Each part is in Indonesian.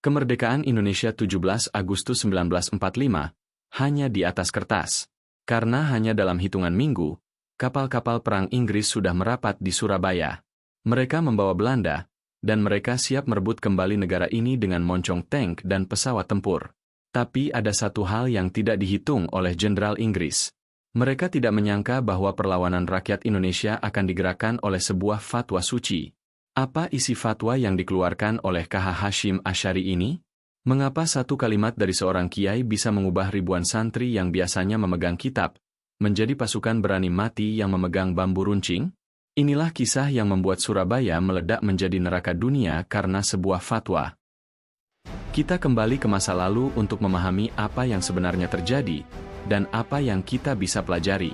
Kemerdekaan Indonesia 17 Agustus 1945, hanya di atas kertas. Karena hanya dalam hitungan minggu, kapal-kapal perang Inggris sudah merapat di Surabaya. Mereka membawa Belanda, dan mereka siap merebut kembali negara ini dengan moncong tank dan pesawat tempur. Tapi ada satu hal yang tidak dihitung oleh Jenderal Inggris. Mereka tidak menyangka bahwa perlawanan rakyat Indonesia akan digerakkan oleh sebuah fatwa suci. Apa isi fatwa yang dikeluarkan oleh KH Hashim Asy'ari ini? Mengapa satu kalimat dari seorang kiai bisa mengubah ribuan santri yang biasanya memegang kitab, menjadi pasukan berani mati yang memegang bambu runcing? Inilah kisah yang membuat Surabaya meledak menjadi neraka dunia karena sebuah fatwa. Kita kembali ke masa lalu untuk memahami apa yang sebenarnya terjadi, dan apa yang kita bisa pelajari.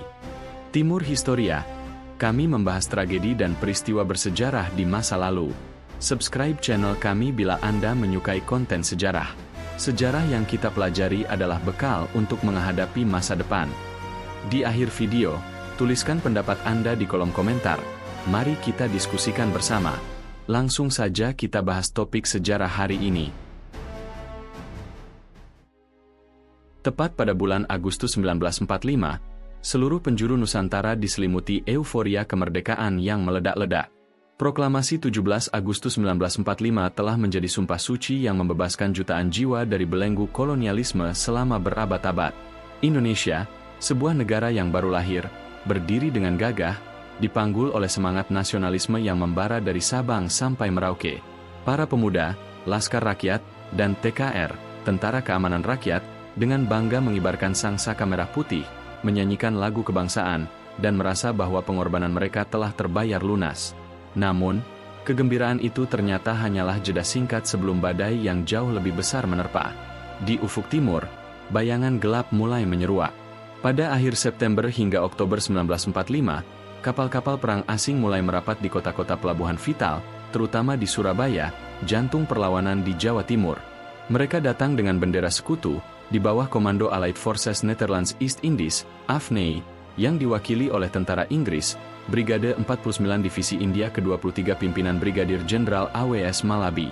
Timur Historia. Kami membahas tragedi dan peristiwa bersejarah di masa lalu. Subscribe channel kami bila Anda menyukai konten sejarah. Sejarah yang kita pelajari adalah bekal untuk menghadapi masa depan. Di akhir video, tuliskan pendapat Anda di kolom komentar. Mari kita diskusikan bersama. Langsung saja kita bahas topik sejarah hari ini. Tepat pada bulan Agustus 1945, seluruh penjuru Nusantara diselimuti euforia kemerdekaan yang meledak-ledak. Proklamasi 17 Agustus 1945 telah menjadi sumpah suci yang membebaskan jutaan jiwa dari belenggu kolonialisme selama berabad-abad. Indonesia, sebuah negara yang baru lahir, berdiri dengan gagah, dipanggul oleh semangat nasionalisme yang membara dari Sabang sampai Merauke. Para pemuda, Laskar Rakyat, dan TKR, Tentara Keamanan Rakyat, dengan bangga mengibarkan sangsaka merah putih, menyanyikan lagu kebangsaan, dan merasa bahwa pengorbanan mereka telah terbayar lunas. Namun, kegembiraan itu ternyata hanyalah jeda singkat sebelum badai yang jauh lebih besar menerpa. Di ufuk timur, bayangan gelap mulai menyeruak. Pada akhir September hingga Oktober 1945, kapal-kapal perang asing mulai merapat di kota-kota pelabuhan vital, terutama di Surabaya, jantung perlawanan di Jawa Timur. Mereka datang dengan bendera sekutu, di bawah komando Allied Forces Netherlands East Indies, AFNI, yang diwakili oleh tentara Inggris, Brigade 49 Divisi India ke-23 pimpinan Brigadir Jenderal AWS Malabi.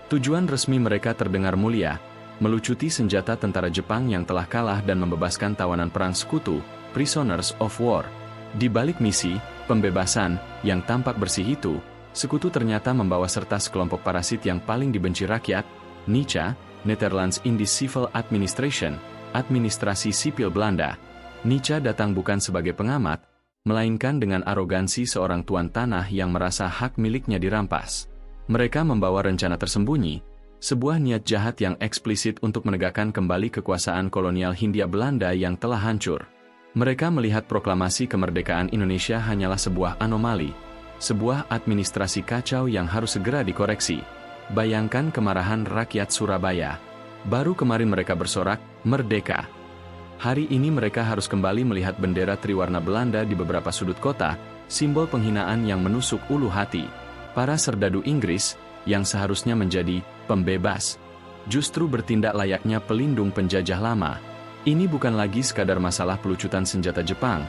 Tujuan resmi mereka terdengar mulia, melucuti senjata tentara Jepang yang telah kalah dan membebaskan tawanan perang sekutu, prisoners of war. Di balik misi, pembebasan, yang tampak bersih itu, sekutu ternyata membawa serta sekelompok parasit yang paling dibenci rakyat, NICA, Netherlands Indies Civil Administration, administrasi sipil Belanda. NICA datang bukan sebagai pengamat, melainkan dengan arogansi seorang tuan tanah yang merasa hak miliknya dirampas. Mereka membawa rencana tersembunyi, sebuah niat jahat yang eksplisit untuk menegakkan kembali kekuasaan kolonial Hindia Belanda yang telah hancur. Mereka melihat proklamasi kemerdekaan Indonesia hanyalah sebuah anomali, sebuah administrasi kacau yang harus segera dikoreksi. Bayangkan kemarahan rakyat Surabaya. Baru kemarin mereka bersorak, merdeka. Hari ini mereka harus kembali melihat bendera triwarna Belanda di beberapa sudut kota, simbol penghinaan yang menusuk ulu hati. Para serdadu Inggris, yang seharusnya menjadi pembebas, justru bertindak layaknya pelindung penjajah lama. Ini bukan lagi sekadar masalah pelucutan senjata Jepang.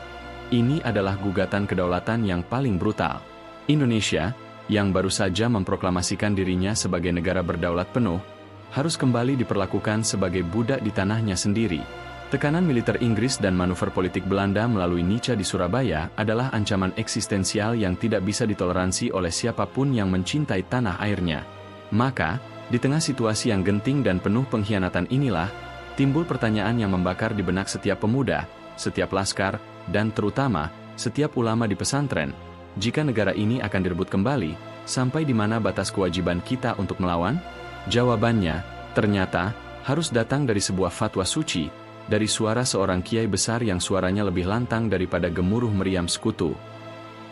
Ini adalah gugatan kedaulatan yang paling brutal. Indonesia, yang baru saja memproklamasikan dirinya sebagai negara berdaulat penuh, harus kembali diperlakukan sebagai budak di tanahnya sendiri. Tekanan militer Inggris dan manuver politik Belanda melalui NICA di Surabaya adalah ancaman eksistensial yang tidak bisa ditoleransi oleh siapapun yang mencintai tanah airnya. Maka, di tengah situasi yang genting dan penuh pengkhianatan inilah, timbul pertanyaan yang membakar di benak setiap pemuda, setiap laskar, dan terutama, setiap ulama di pesantren. Jika negara ini akan direbut kembali, sampai di mana batas kewajiban kita untuk melawan? Jawabannya, ternyata, harus datang dari sebuah fatwa suci, dari suara seorang kiai besar yang suaranya lebih lantang daripada gemuruh meriam sekutu.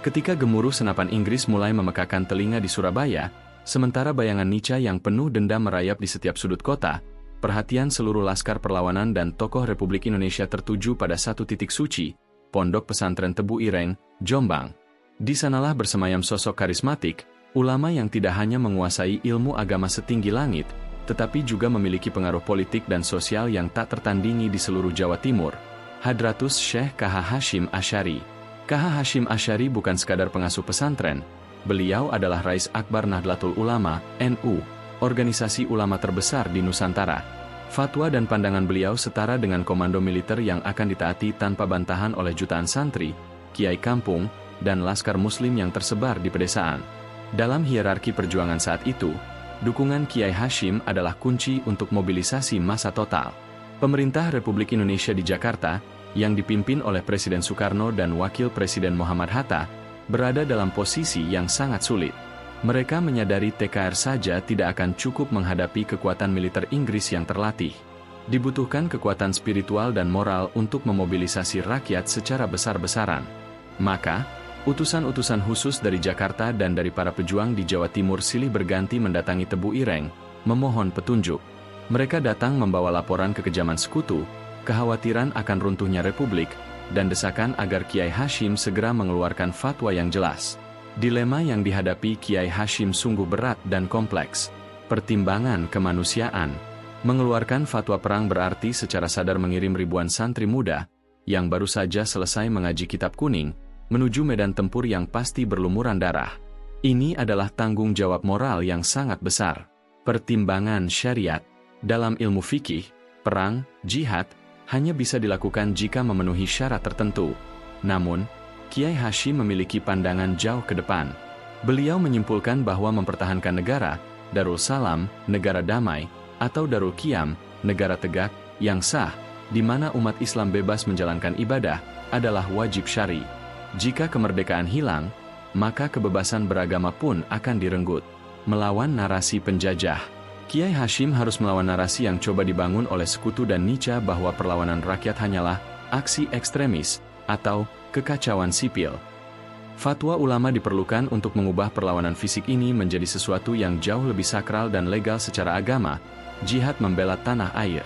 Ketika gemuruh senapan Inggris mulai memekakan telinga di Surabaya, sementara bayangan NICA yang penuh dendam merayap di setiap sudut kota, perhatian seluruh laskar perlawanan dan tokoh Republik Indonesia tertuju pada satu titik suci, Pondok Pesantren Tebu Ireng, Jombang. Di sanalah bersemayam sosok karismatik, ulama yang tidak hanya menguasai ilmu agama setinggi langit, tetapi juga memiliki pengaruh politik dan sosial yang tak tertandingi di seluruh Jawa Timur, Hadratus Syekh KH Hashim Asy'ari. KH Hashim Asy'ari bukan sekadar pengasuh pesantren, beliau adalah Rais Akbar Nahdlatul Ulama, NU. organisasi ulama terbesar di Nusantara. Fatwa dan pandangan beliau setara dengan komando militer yang akan ditaati tanpa bantahan oleh jutaan santri, kiai kampung, dan laskar muslim yang tersebar di pedesaan. Dalam hierarki perjuangan saat itu, dukungan Kiai Hashim adalah kunci untuk mobilisasi massa total. Pemerintah Republik Indonesia di Jakarta, yang dipimpin oleh Presiden Soekarno dan Wakil Presiden Muhammad Hatta, berada dalam posisi yang sangat sulit. Mereka menyadari TKR saja tidak akan cukup menghadapi kekuatan militer Inggris yang terlatih. Dibutuhkan kekuatan spiritual dan moral untuk memobilisasi rakyat secara besar-besaran. Maka, utusan-utusan khusus dari Jakarta dan dari para pejuang di Jawa Timur silih berganti mendatangi Tebu Ireng, memohon petunjuk. Mereka datang membawa laporan kekejaman sekutu, kekhawatiran akan runtuhnya Republik, dan desakan agar Kiai Hashim segera mengeluarkan fatwa yang jelas. Dilema yang dihadapi Kiai Hashim sungguh berat dan kompleks. Pertimbangan kemanusiaan. Mengeluarkan fatwa perang berarti secara sadar mengirim ribuan santri muda, yang baru saja selesai mengaji kitab kuning, menuju medan tempur yang pasti berlumuran darah. Ini adalah tanggung jawab moral yang sangat besar. Pertimbangan syariat. Dalam ilmu fikih, perang, jihad, hanya bisa dilakukan jika memenuhi syarat tertentu. Namun, Kiai Hashim memiliki pandangan jauh ke depan. Beliau menyimpulkan bahwa mempertahankan negara, Darul Salam, negara damai, atau Darul Qiyam, negara tegak, yang sah, di mana umat Islam bebas menjalankan ibadah, adalah wajib syari. Jika kemerdekaan hilang, maka kebebasan beragama pun akan direnggut. Melawan narasi penjajah. Kiai Hashim harus melawan narasi yang coba dibangun oleh Sekutu dan Nica bahwa perlawanan rakyat hanyalah aksi ekstremis atau kekacauan sipil. Fatwa ulama diperlukan untuk mengubah perlawanan fisik ini menjadi sesuatu yang jauh lebih sakral dan legal secara agama, jihad membela tanah air.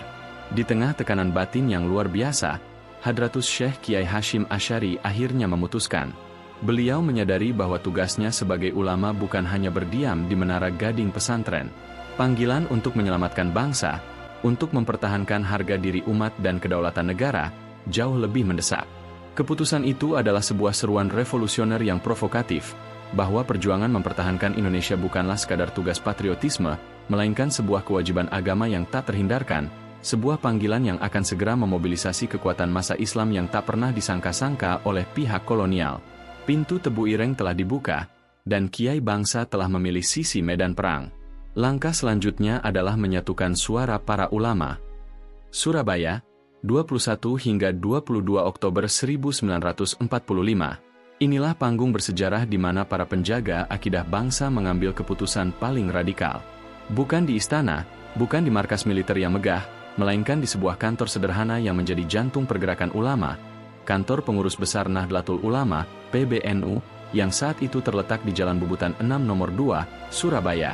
Di tengah tekanan batin yang luar biasa, Hadratus Syekh Kiai Hashim Asy'ari akhirnya memutuskan. Beliau menyadari bahwa tugasnya sebagai ulama bukan hanya berdiam di menara gading pesantren. Panggilan untuk menyelamatkan bangsa, untuk mempertahankan harga diri umat dan kedaulatan negara, jauh lebih mendesak. Keputusan itu adalah sebuah seruan revolusioner yang provokatif, bahwa perjuangan mempertahankan Indonesia bukanlah sekadar tugas patriotisme, melainkan sebuah kewajiban agama yang tak terhindarkan, sebuah panggilan yang akan segera memobilisasi kekuatan massa Islam yang tak pernah disangka-sangka oleh pihak kolonial. Pintu Tebu Ireng telah dibuka, dan Kiai bangsa telah memilih sisi medan perang. Langkah selanjutnya adalah menyatukan suara para ulama. Surabaya, 21 hingga 22 Oktober 1945. Inilah panggung bersejarah di mana para penjaga akidah bangsa mengambil keputusan paling radikal. Bukan di istana, bukan di markas militer yang megah, melainkan di sebuah kantor sederhana yang menjadi jantung pergerakan ulama, kantor pengurus besar Nahdlatul Ulama, PBNU, yang saat itu terletak di Jalan Bubutan 6 nomor 2, Surabaya.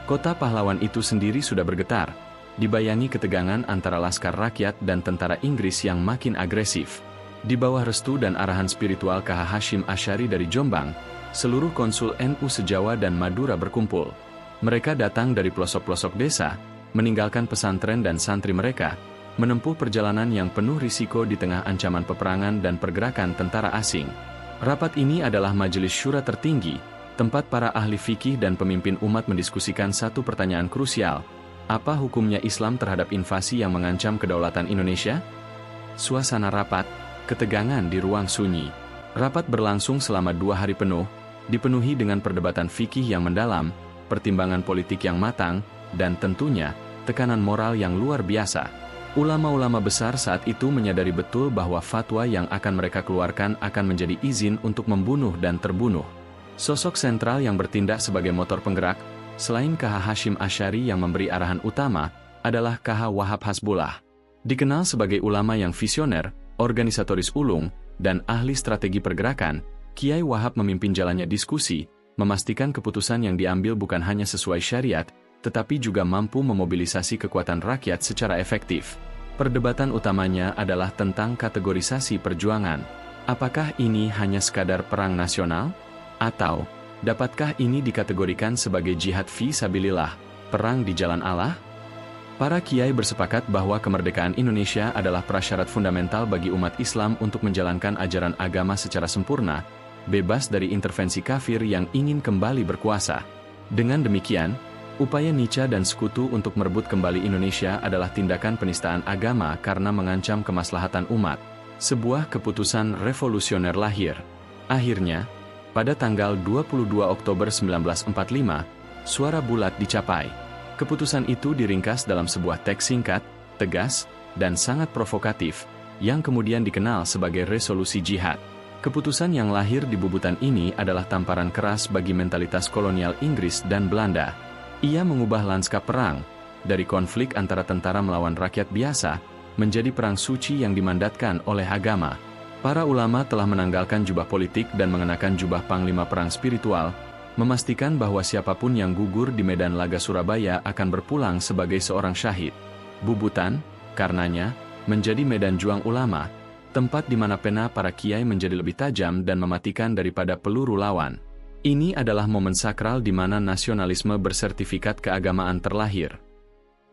Kota pahlawan itu sendiri sudah bergetar, dibayangi ketegangan antara laskar rakyat dan tentara Inggris yang makin agresif. Di bawah restu dan arahan spiritual KH Hashim Asy'ari dari Jombang, seluruh konsul NU se-Jawa dan Madura berkumpul. Mereka datang dari pelosok-pelosok desa, meninggalkan pesantren dan santri mereka, menempuh perjalanan yang penuh risiko di tengah ancaman peperangan dan pergerakan tentara asing. Rapat ini adalah majelis syura tertinggi, tempat para ahli fikih dan pemimpin umat mendiskusikan satu pertanyaan krusial. Apa hukumnya Islam terhadap invasi yang mengancam kedaulatan Indonesia? Suasana rapat, ketegangan di ruang sunyi. Rapat berlangsung selama 2 hari penuh, dipenuhi dengan perdebatan fikih yang mendalam, pertimbangan politik yang matang, dan tentunya, tekanan moral yang luar biasa. Ulama-ulama besar saat itu menyadari betul bahwa fatwa yang akan mereka keluarkan akan menjadi izin untuk membunuh dan terbunuh. Sosok sentral yang bertindak sebagai motor penggerak, selain KH Hashim Asy'ari yang memberi arahan utama, adalah KH Wahab Hasbullah. Dikenal sebagai ulama yang visioner, organisatoris ulung, dan ahli strategi pergerakan, Kiai Wahab memimpin jalannya diskusi, memastikan keputusan yang diambil bukan hanya sesuai syariat, tetapi juga mampu memobilisasi kekuatan rakyat secara efektif. Perdebatan utamanya adalah tentang kategorisasi perjuangan. Apakah ini hanya sekadar perang nasional? Atau, dapatkah ini dikategorikan sebagai jihad fi sabilillah, perang di jalan Allah? Para kiai bersepakat bahwa kemerdekaan Indonesia adalah prasyarat fundamental bagi umat Islam untuk menjalankan ajaran agama secara sempurna, bebas dari intervensi kafir yang ingin kembali berkuasa. Dengan demikian, Upaya Nietzsche dan sekutu untuk merebut kembali Indonesia adalah tindakan penistaan agama karena mengancam kemaslahatan umat. Sebuah keputusan revolusioner lahir. Akhirnya, pada tanggal 22 Oktober 1945, suara bulat dicapai. Keputusan itu diringkas dalam sebuah teks singkat, tegas, dan sangat provokatif, yang kemudian dikenal sebagai Resolusi Jihad. Keputusan yang lahir di Bubutan ini adalah tamparan keras bagi mentalitas kolonial Inggris dan Belanda. Ia mengubah lanskap perang, dari konflik antara tentara melawan rakyat biasa, menjadi perang suci yang dimandatkan oleh agama. Para ulama telah menanggalkan jubah politik dan mengenakan jubah panglima perang spiritual, memastikan bahwa siapapun yang gugur di medan laga Surabaya akan berpulang sebagai seorang syahid. Bubutan, karenanya, menjadi medan juang ulama, tempat di mana pena para kiai menjadi lebih tajam dan mematikan daripada peluru lawan. Ini adalah momen sakral di mana nasionalisme bersertifikat keagamaan terlahir.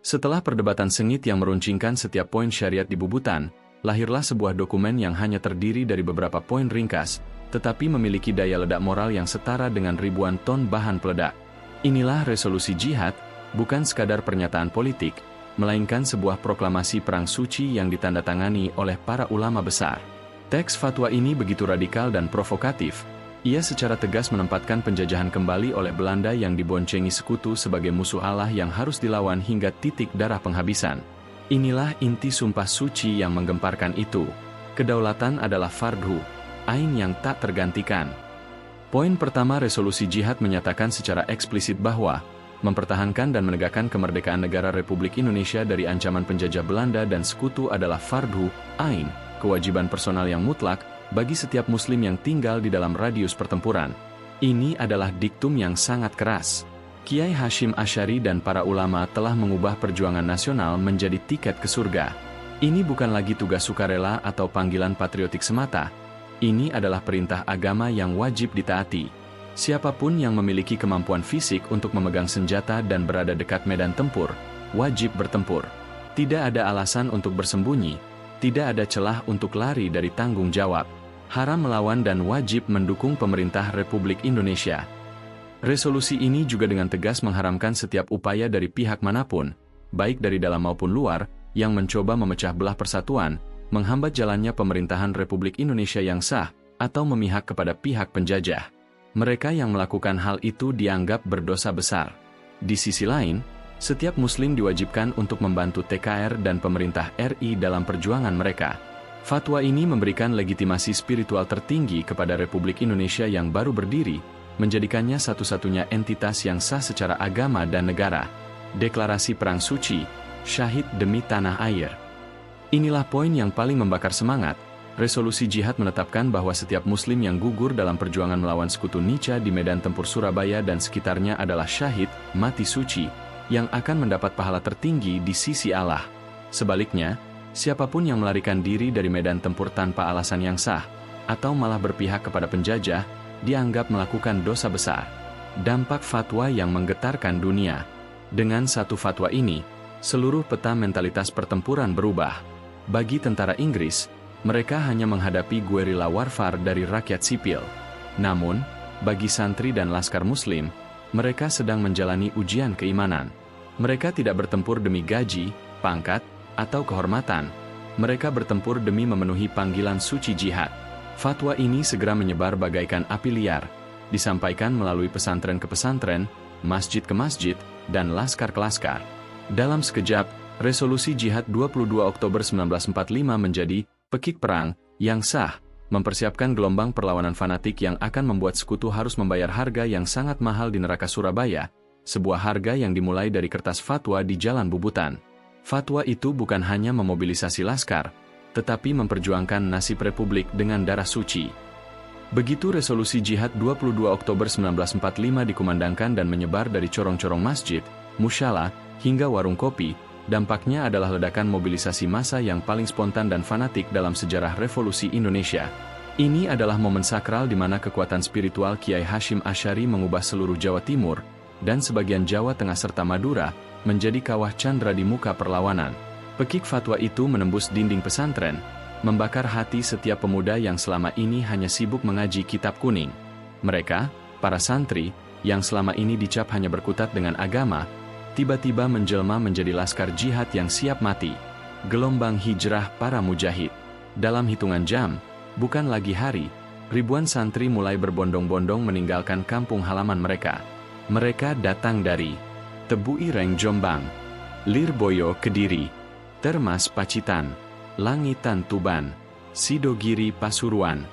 Setelah perdebatan sengit yang meruncingkan setiap poin syariat di Bubutan, lahirlah sebuah dokumen yang hanya terdiri dari beberapa poin ringkas, tetapi memiliki daya ledak moral yang setara dengan ribuan ton bahan peledak. Inilah Resolusi Jihad, bukan sekadar pernyataan politik, melainkan sebuah proklamasi perang suci yang ditandatangani oleh para ulama besar. Teks fatwa ini begitu radikal dan provokatif. Ia secara tegas menempatkan penjajahan kembali oleh Belanda yang diboncengi sekutu sebagai musuh Allah yang harus dilawan hingga titik darah penghabisan. Inilah inti sumpah suci yang menggemparkan itu. Kedaulatan adalah fardhu ain yang tak tergantikan. Poin pertama Resolusi Jihad menyatakan secara eksplisit bahwa mempertahankan dan menegakkan kemerdekaan negara Republik Indonesia dari ancaman penjajah Belanda dan sekutu adalah fardhu ain, kewajiban personal yang mutlak bagi setiap muslim yang tinggal di dalam radius pertempuran. Ini adalah diktum yang sangat keras. Kiai Hashim Asy'ari dan para ulama telah mengubah perjuangan nasional menjadi tiket ke surga. Ini bukan lagi tugas sukarela atau panggilan patriotik semata. Ini adalah perintah agama yang wajib ditaati. Siapapun yang memiliki kemampuan fisik untuk memegang senjata dan berada dekat medan tempur, wajib bertempur. Tidak ada alasan untuk bersembunyi, tidak ada celah untuk lari dari tanggung jawab. Haram melawan dan wajib mendukung pemerintah Republik Indonesia. Resolusi ini juga dengan tegas mengharamkan setiap upaya dari pihak manapun, baik dari dalam maupun luar, yang mencoba memecah belah persatuan, menghambat jalannya pemerintahan Republik Indonesia yang sah, atau memihak kepada pihak penjajah. Mereka yang melakukan hal itu dianggap berdosa besar. Di sisi lain, setiap muslim diwajibkan untuk membantu TKR dan pemerintah RI dalam perjuangan mereka. Fatwa ini memberikan legitimasi spiritual tertinggi kepada Republik Indonesia yang baru berdiri, menjadikannya satu-satunya entitas yang sah secara agama dan negara. Deklarasi Perang Suci, syahid demi tanah air. Inilah poin yang paling membakar semangat. Resolusi Jihad menetapkan bahwa setiap muslim yang gugur dalam perjuangan melawan sekutu Nietzsche di medan tempur Surabaya dan sekitarnya adalah syahid, mati suci, yang akan mendapat pahala tertinggi di sisi Allah. Sebaliknya, siapapun yang melarikan diri dari medan tempur tanpa alasan yang sah, atau malah berpihak kepada penjajah, dianggap melakukan dosa besar. Dampak fatwa yang menggetarkan dunia. Dengan satu fatwa ini, seluruh peta mentalitas pertempuran berubah. Bagi tentara Inggris, mereka hanya menghadapi guerrilla warfare dari rakyat sipil. Namun, bagi santri dan laskar muslim, mereka sedang menjalani ujian keimanan. Mereka tidak bertempur demi gaji, pangkat, atau kehormatan. Mereka bertempur demi memenuhi panggilan suci jihad. Fatwa ini segera menyebar bagaikan api liar, disampaikan melalui pesantren ke pesantren, masjid ke masjid, dan laskar ke laskar. Dalam sekejap, Resolusi Jihad 22 Oktober 1945 menjadi pekik perang yang sah, mempersiapkan gelombang perlawanan fanatik yang akan membuat sekutu harus membayar harga yang sangat mahal di neraka Surabaya, sebuah harga yang dimulai dari kertas fatwa di Jalan Bubutan. Fatwa itu bukan hanya memobilisasi laskar, tetapi memperjuangkan nasib Republik dengan darah suci. Begitu Resolusi Jihad 22 Oktober 1945 dikumandangkan dan menyebar dari corong-corong masjid, musyala, hingga warung kopi, dampaknya adalah ledakan mobilisasi massa yang paling spontan dan fanatik dalam sejarah revolusi Indonesia. Ini adalah momen sakral di mana kekuatan spiritual Kiai Hashim Asy'ari mengubah seluruh Jawa Timur, dan sebagian Jawa Tengah serta Madura, menjadi kawah candra di muka perlawanan. Pekik fatwa itu menembus dinding pesantren, membakar hati setiap pemuda yang selama ini hanya sibuk mengaji kitab kuning. Mereka, para santri, yang selama ini dicap hanya berkutat dengan agama, tiba-tiba menjelma menjadi laskar jihad yang siap mati. Gelombang hijrah para mujahid. Dalam hitungan jam, bukan lagi hari, ribuan santri mulai berbondong-bondong meninggalkan kampung halaman mereka. Mereka datang dari Tebu Ireng Jombang, Lirboyo Kediri, Termas Pacitan, Langitan Tuban, Sidogiri Pasuruan,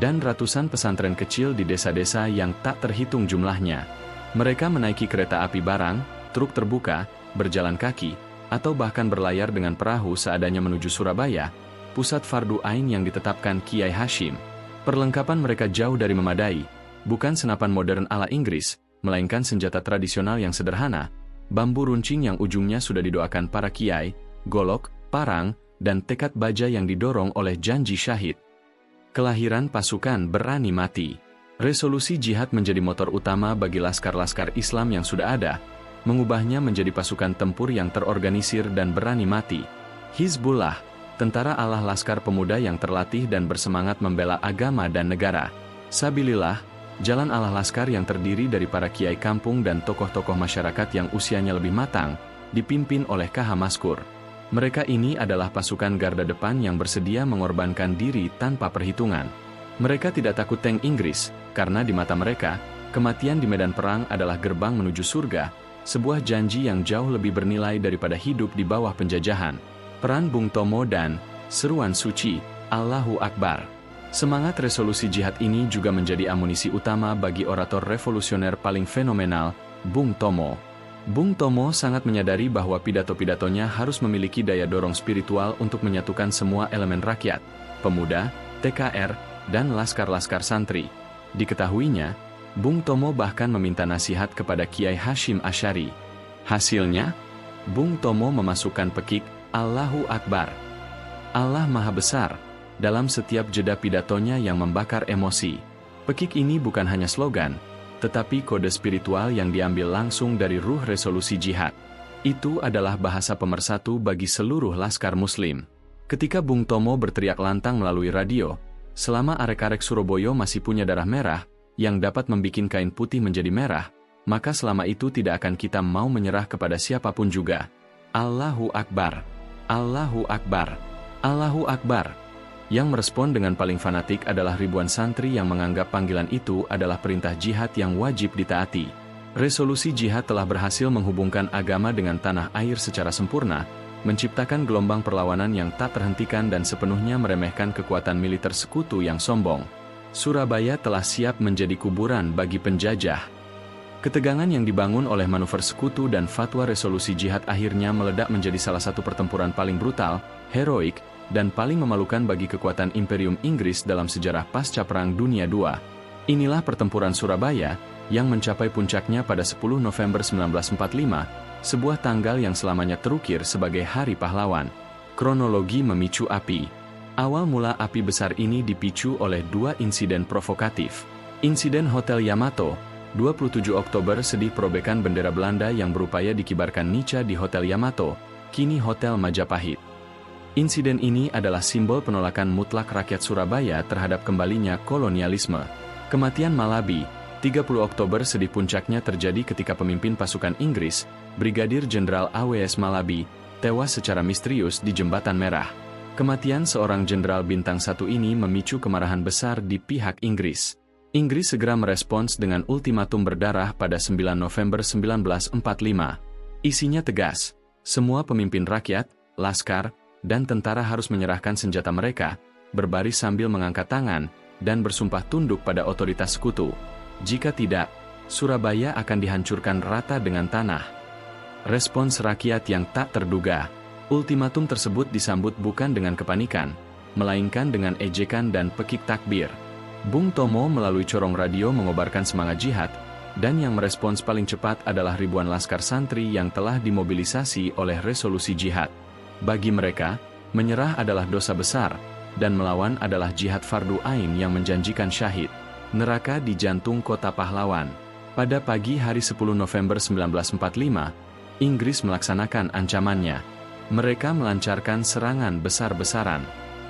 dan ratusan pesantren kecil di desa-desa yang tak terhitung jumlahnya. Mereka menaiki kereta api barang, truk terbuka, berjalan kaki, atau bahkan berlayar dengan perahu seadanya menuju Surabaya, pusat fardu ain yang ditetapkan Kiai Hashim. Perlengkapan mereka jauh dari memadai, bukan senapan modern ala Inggris, melainkan senjata tradisional yang sederhana, bambu runcing yang ujungnya sudah didoakan para kiai, golok, parang, dan tekad baja yang didorong oleh janji syahid. Kelahiran pasukan berani mati. Resolusi jihad menjadi motor utama bagi laskar-laskar Islam yang sudah ada, mengubahnya menjadi pasukan tempur yang terorganisir dan berani mati. Hizbullah, tentara Allah laskar pemuda yang terlatih dan bersemangat membela agama dan negara. Sabilillah, jalan Allah laskar yang terdiri dari para kiai kampung dan tokoh-tokoh masyarakat yang usianya lebih matang, dipimpin oleh KH Maskur. Mereka ini adalah pasukan garda depan yang bersedia mengorbankan diri tanpa perhitungan. Mereka tidak takut tank Inggris, karena di mata mereka, kematian di medan perang adalah gerbang menuju surga, sebuah janji yang jauh lebih bernilai daripada hidup di bawah penjajahan. Peran Bung Tomo dan seruan suci, Allahu Akbar. Semangat resolusi jihad ini juga menjadi amunisi utama bagi orator revolusioner paling fenomenal, Bung Tomo. Bung Tomo sangat menyadari bahwa pidato-pidatonya harus memiliki daya dorong spiritual untuk menyatukan semua elemen rakyat, pemuda, TKR, dan laskar-laskar santri. Diketahuinya, Bung Tomo bahkan meminta nasihat kepada Kiai Hashim Asy'ari. Hasilnya, Bung Tomo memasukkan pekik, Allahu Akbar. Allah Maha Besar, dalam setiap jeda pidatonya yang membakar emosi. Pekik ini bukan hanya slogan, tetapi kode spiritual yang diambil langsung dari ruh resolusi jihad. Itu adalah bahasa pemersatu bagi seluruh laskar muslim. Ketika Bung Tomo berteriak lantang melalui radio, selama arek-arek Surabaya masih punya darah merah, yang dapat membikin kain putih menjadi merah, maka selama itu tidak akan kita mau menyerah kepada siapapun juga. Allahu Akbar, Allahu Akbar, Allahu Akbar. Yang merespon dengan paling fanatik adalah ribuan santri yang menganggap panggilan itu adalah perintah jihad yang wajib ditaati. Resolusi jihad telah berhasil menghubungkan agama dengan tanah air secara sempurna, menciptakan gelombang perlawanan yang tak terhentikan dan sepenuhnya meremehkan kekuatan militer sekutu yang sombong. Surabaya telah siap menjadi kuburan bagi penjajah. Ketegangan yang dibangun oleh manuver sekutu dan fatwa resolusi jihad akhirnya meledak menjadi salah satu pertempuran paling brutal, heroik, dan paling memalukan bagi kekuatan Imperium Inggris dalam sejarah pasca Perang Dunia II. Inilah pertempuran Surabaya, yang mencapai puncaknya pada 10 November 1945, sebuah tanggal yang selamanya terukir sebagai Hari Pahlawan. Kronologi memicu api. Awal mula api besar ini dipicu oleh dua insiden provokatif. Insiden Hotel Yamato, 27 Oktober sedih perobekan bendera Belanda yang berupaya dikibarkan Nica di Hotel Yamato, kini Hotel Majapahit. Insiden ini adalah simbol penolakan mutlak rakyat Surabaya terhadap kembalinya kolonialisme. Kematian Malabi, 30 Oktober sedih puncaknya terjadi ketika pemimpin pasukan Inggris, Brigadir Jenderal A.W.S. Malabi, tewas secara misterius di Jembatan Merah. Kematian seorang jenderal bintang 1 ini memicu kemarahan besar di pihak Inggris. Inggris segera merespons dengan ultimatum berdarah pada 9 November 1945. Isinya tegas, semua pemimpin rakyat, laskar, dan tentara harus menyerahkan senjata mereka, berbaris sambil mengangkat tangan, dan bersumpah tunduk pada otoritas sekutu. Jika tidak, Surabaya akan dihancurkan rata dengan tanah. Respons rakyat yang tak terduga. Ultimatum tersebut disambut bukan dengan kepanikan, melainkan dengan ejekan dan pekik takbir. Bung Tomo melalui corong radio mengobarkan semangat jihad, dan yang merespons paling cepat adalah ribuan laskar santri yang telah dimobilisasi oleh resolusi jihad. Bagi mereka, menyerah adalah dosa besar, dan melawan adalah jihad fardu ain yang menjanjikan syahid. Neraka di jantung kota pahlawan. Pada pagi hari 10 November 1945, Inggris melaksanakan ancamannya. Mereka melancarkan serangan besar-besaran.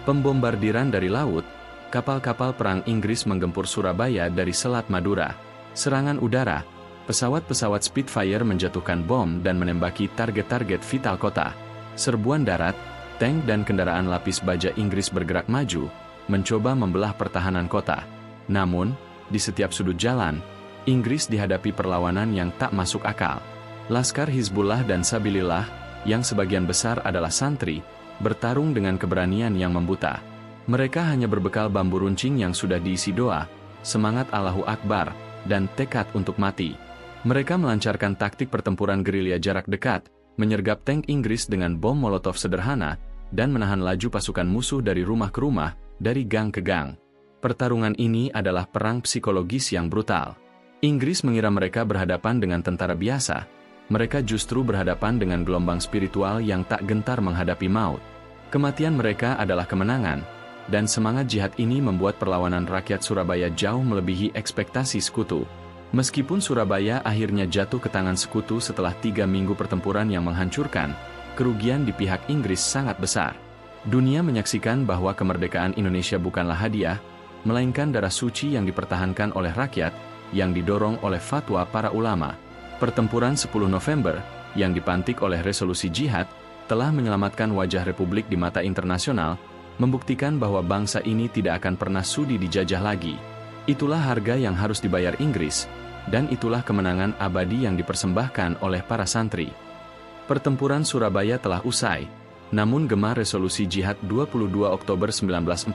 Pembombardiran dari laut, kapal-kapal perang Inggris menggempur Surabaya dari Selat Madura. Serangan udara, Pesawat-pesawat Spitfire menjatuhkan bom dan menembaki target-target vital kota. Serbuan darat, tank dan kendaraan lapis baja Inggris bergerak maju, mencoba membelah pertahanan kota. Namun, di setiap sudut jalan, Inggris dihadapi perlawanan yang tak masuk akal. Laskar Hizbullah dan Sabilillah, yang sebagian besar adalah santri, bertarung dengan keberanian yang membuta. Mereka hanya berbekal bambu runcing yang sudah diisi doa, semangat Allahu Akbar, dan tekad untuk mati. Mereka melancarkan taktik pertempuran gerilya jarak dekat, menyergap tank Inggris dengan bom Molotov sederhana, dan menahan laju pasukan musuh dari rumah ke rumah, dari gang ke gang. Pertarungan ini adalah perang psikologis yang brutal. Inggris mengira mereka berhadapan dengan tentara biasa. Mereka justru berhadapan dengan gelombang spiritual yang tak gentar menghadapi maut. Kematian mereka adalah kemenangan, dan semangat jihad ini membuat perlawanan rakyat Surabaya jauh melebihi ekspektasi sekutu. Meskipun Surabaya akhirnya jatuh ke tangan sekutu setelah 3 minggu pertempuran yang menghancurkan, kerugian di pihak Inggris sangat besar. Dunia menyaksikan bahwa kemerdekaan Indonesia bukanlah hadiah, melainkan darah suci yang dipertahankan oleh rakyat, yang didorong oleh fatwa para ulama. Pertempuran 10 November, yang dipantik oleh resolusi jihad, telah menyelamatkan wajah Republik di mata internasional, membuktikan bahwa bangsa ini tidak akan pernah sudi dijajah lagi. Itulah harga yang harus dibayar Inggris, dan itulah kemenangan abadi yang dipersembahkan oleh para santri. Pertempuran Surabaya telah usai, namun gema resolusi jihad 22 Oktober 1945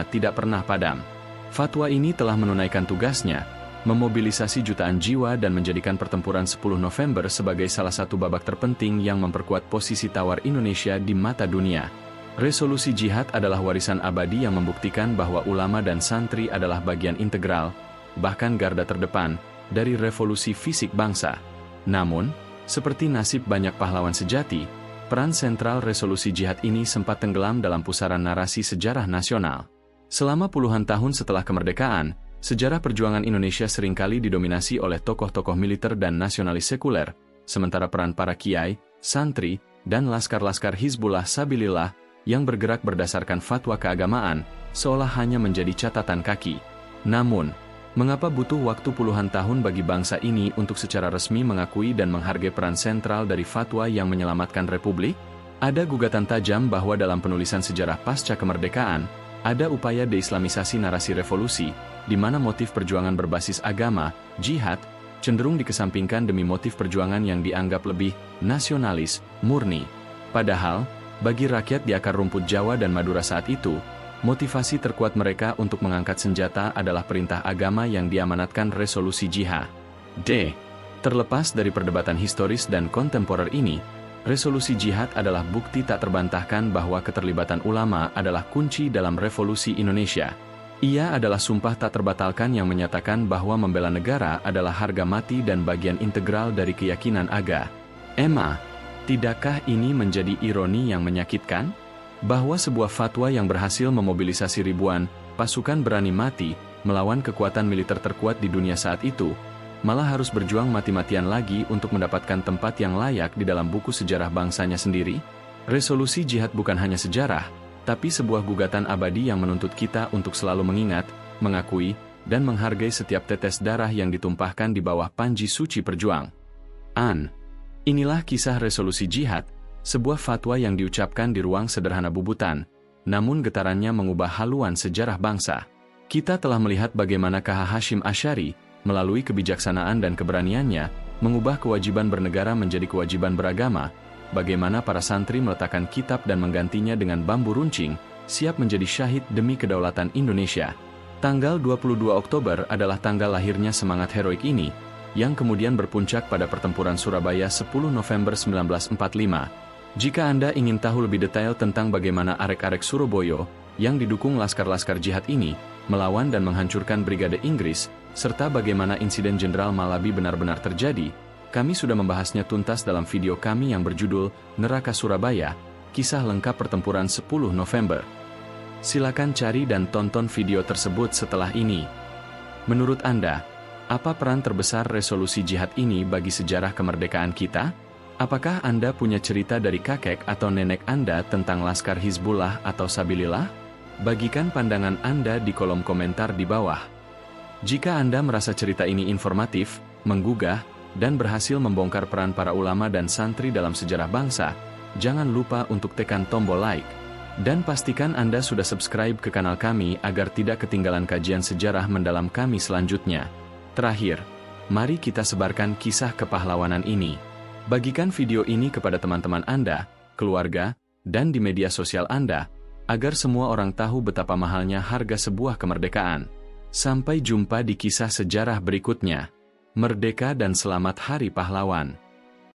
tidak pernah padam. Fatwa ini telah menunaikan tugasnya, memobilisasi jutaan jiwa dan menjadikan pertempuran 10 November sebagai salah satu babak terpenting yang memperkuat posisi tawar Indonesia di mata dunia. Resolusi jihad adalah warisan abadi yang membuktikan bahwa ulama dan santri adalah bagian integral, bahkan garda terdepan, dari revolusi fisik bangsa. Namun, seperti nasib banyak pahlawan sejati, peran sentral resolusi jihad ini sempat tenggelam dalam pusaran narasi sejarah nasional. Selama puluhan tahun setelah kemerdekaan, sejarah perjuangan Indonesia seringkali didominasi oleh tokoh-tokoh militer dan nasionalis sekuler, sementara peran para kiai, santri, dan laskar-laskar Hizbullah Sabilillah yang bergerak berdasarkan fatwa keagamaan, seolah hanya menjadi catatan kaki. Namun, mengapa butuh waktu puluhan tahun bagi bangsa ini untuk secara resmi mengakui dan menghargai peran sentral dari fatwa yang menyelamatkan Republik? Ada gugatan tajam bahwa dalam penulisan sejarah pasca kemerdekaan, ada upaya deislamisasi narasi revolusi, di mana motif perjuangan berbasis agama, jihad, cenderung dikesampingkan demi motif perjuangan yang dianggap lebih nasionalis, murni. Padahal, bagi rakyat di akar rumput Jawa dan Madura saat itu, motivasi terkuat mereka untuk mengangkat senjata adalah perintah agama yang diamanatkan resolusi jihad. Terlepas dari perdebatan historis dan kontemporer ini, resolusi jihad adalah bukti tak terbantahkan bahwa keterlibatan ulama adalah kunci dalam revolusi Indonesia. Ia adalah sumpah tak terbatalkan yang menyatakan bahwa membela negara adalah harga mati dan bagian integral dari keyakinan agama. Tidakkah ini menjadi ironi yang menyakitkan? Bahwa sebuah fatwa yang berhasil memobilisasi ribuan pasukan berani mati melawan kekuatan militer terkuat di dunia saat itu, malah harus berjuang mati-matian lagi untuk mendapatkan tempat yang layak di dalam buku sejarah bangsanya sendiri? Resolusi jihad bukan hanya sejarah, tapi sebuah gugatan abadi yang menuntut kita untuk selalu mengingat, mengakui, dan menghargai setiap tetes darah yang ditumpahkan di bawah panji suci perjuang. Inilah kisah resolusi jihad, sebuah fatwa yang diucapkan di ruang sederhana Bubutan, namun getarannya mengubah haluan sejarah bangsa. Kita telah melihat bagaimana KH Hashim Asy'ari, melalui kebijaksanaan dan keberaniannya, mengubah kewajiban bernegara menjadi kewajiban beragama, bagaimana para santri meletakkan kitab dan menggantinya dengan bambu runcing, siap menjadi syahid demi kedaulatan Indonesia. Tanggal 22 Oktober adalah tanggal lahirnya semangat heroik ini, yang kemudian berpuncak pada pertempuran Surabaya 10 November 1945. Jika Anda ingin tahu lebih detail tentang bagaimana arek-arek Surabaya, yang didukung laskar-laskar jihad ini, melawan dan menghancurkan Brigade Inggris, serta bagaimana insiden Jenderal Malabi benar-benar terjadi, kami sudah membahasnya tuntas dalam video kami yang berjudul Neraka Surabaya, Kisah Lengkap Pertempuran 10 November. Silakan cari dan tonton video tersebut setelah ini. Menurut Anda, apa peran terbesar resolusi jihad ini bagi sejarah kemerdekaan kita? Apakah Anda punya cerita dari kakek atau nenek Anda tentang Laskar Hizbullah atau Sabilillah? Bagikan pandangan Anda di kolom komentar di bawah. Jika Anda merasa cerita ini informatif, menggugah, dan berhasil membongkar peran para ulama dan santri dalam sejarah bangsa, jangan lupa untuk tekan tombol like. Dan pastikan Anda sudah subscribe ke kanal kami agar tidak ketinggalan kajian sejarah mendalam kami selanjutnya. Terakhir, mari kita sebarkan kisah kepahlawanan ini. Bagikan video ini kepada teman-teman Anda, keluarga, dan di media sosial Anda, agar semua orang tahu betapa mahalnya harga sebuah kemerdekaan. Sampai jumpa di kisah sejarah berikutnya. Merdeka dan selamat Hari Pahlawan.